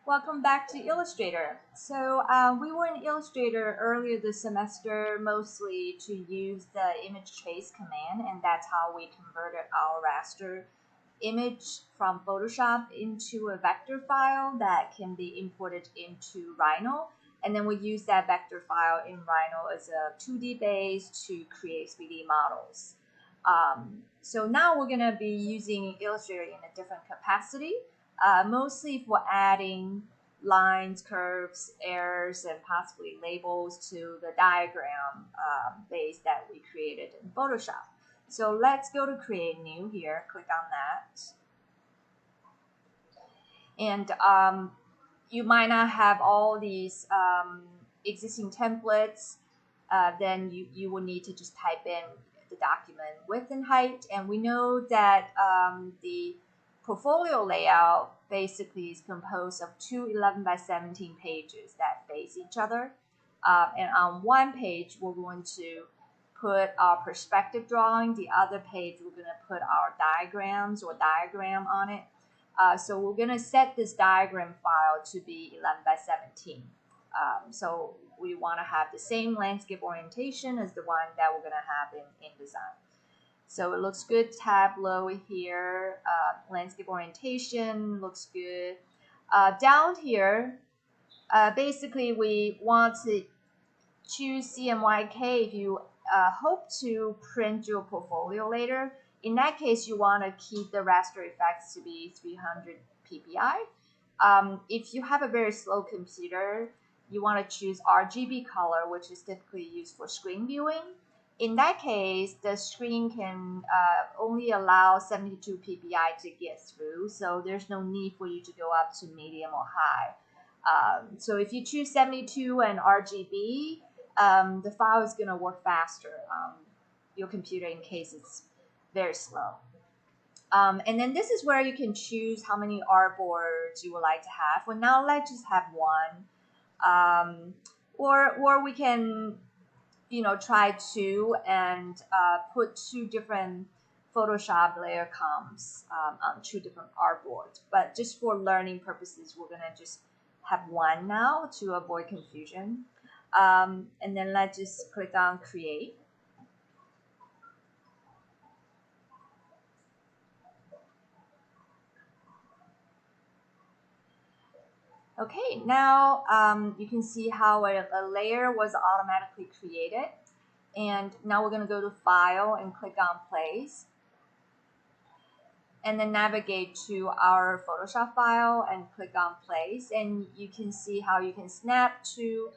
Welcome back to Illustrator. We were in Illustrator earlier this semester mostly to use the image trace command, and that's how we converted our raster image from Photoshop into a vector file that can be imported into Rhino. And then we use that vector file in Rhino as a 2D base to create 3D models. So now we're going to be using Illustrator in a different capacity, mostly for adding lines, curves, errors, and possibly labels to the diagram base that we created in Photoshop. So let's go to create new here, click on that. And you might not have all these existing templates. Then you will need to just type in the document width and height. And we know that the portfolio layout basically is composed of two 11 by 17 pages that face each other. And on one page, we're going to put our perspective drawing. The other page, we're going to put our diagrams or diagram on it. So we're going to set this diagram file to be 11 by 17. So we want to have the same landscape orientation as the one that we're going to have in design. So it looks good. Tableau here, landscape orientation looks good. Down here, basically we want to choose CMYK if you hope to print your portfolio later. In that case, you want to keep the raster effects to be 300 ppi. If you have a very slow computer, you want to choose RGB color, which is typically used for screen viewing. In that case, the screen can only allow 72 ppi to get through, so there's no need for you to go up to medium or high. So if you choose 72 and RGB, the file is going to work faster on your computer in case it's very slow. And then this is where you can choose how many artboards you would like to have. For now, let's just have one. Or we can, try two and put two different Photoshop layer comps on two different artboards. But just for learning purposes, we're going to just have one now to avoid confusion. And then let's just click on create. Okay, now you can see how a layer was automatically created. And now we're going to go to File and click on Place. And then navigate to our Photoshop file and click on Place. And you can see how you can snap to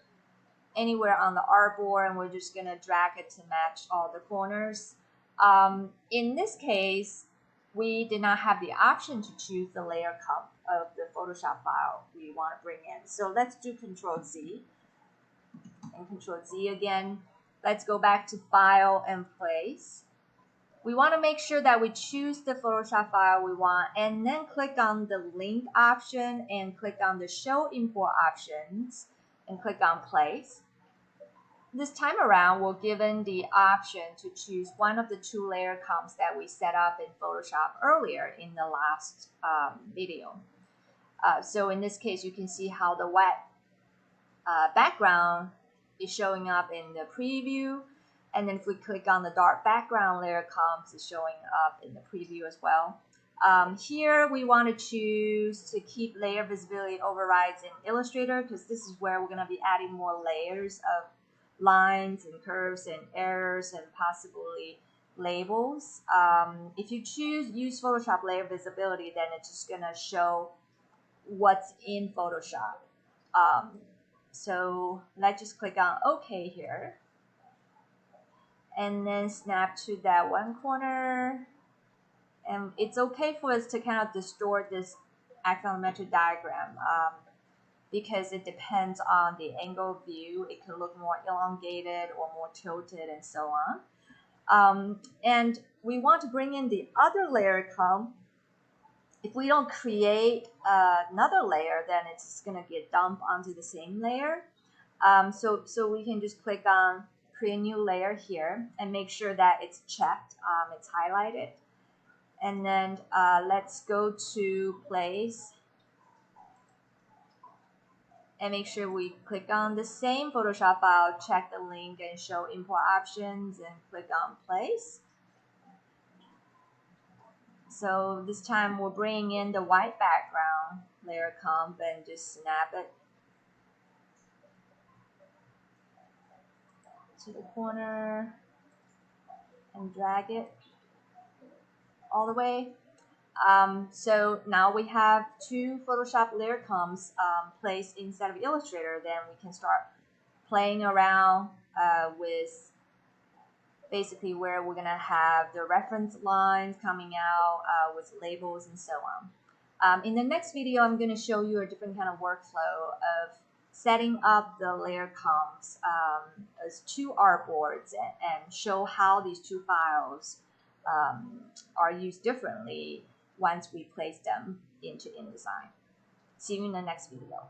anywhere on the artboard, and we're just going to drag it to match all the corners. In this case, we did not have the option to choose the layer comp of the Photoshop file we want to bring in. So let's do Control Z and Control Z again. Let's go back to File and Place. We want to make sure that we choose the Photoshop file we want, and then click on the link option and click on the show import options and click on Place. This time around, we're given the option to choose one of the two layer comps that we set up in Photoshop earlier in the last video. So in this case, you can see how the wet background is showing up in the preview. And then if we click on the dark background layer comps, it's showing up in the preview as well. Here we want to choose to keep layer visibility overrides in Illustrator, because this is where we're going to be adding more layers of lines and curves and errors and possibly labels. If you choose use Photoshop layer visibility, then it's just going to show what's in Photoshop. So let's just click on OK here. And then snap to that one corner. And it's okay for us to kind of distort this axonometric diagram because it depends on the angle of view. It can look more elongated or more tilted and so on. And we want to bring in the other layer comp. If we don't create another layer, then it's just going to get dumped onto the same layer. So we can just click on create a new layer here and make sure that it's checked, it's highlighted. And then let's go to Place and make sure we click on the same Photoshop file, check the link and show import options and click on place. So this time we'll bring in the white background layer comp and just snap it to the corner and drag it all the way. So now we have two Photoshop layer comps placed inside of Illustrator. Then we can start playing around with basically where we're gonna have the reference lines coming out with labels and so on. In the next video, I'm gonna show you a different kind of workflow of setting up the layer comps as two artboards and show how these two files are used differently once we place them into InDesign. See you in the next video.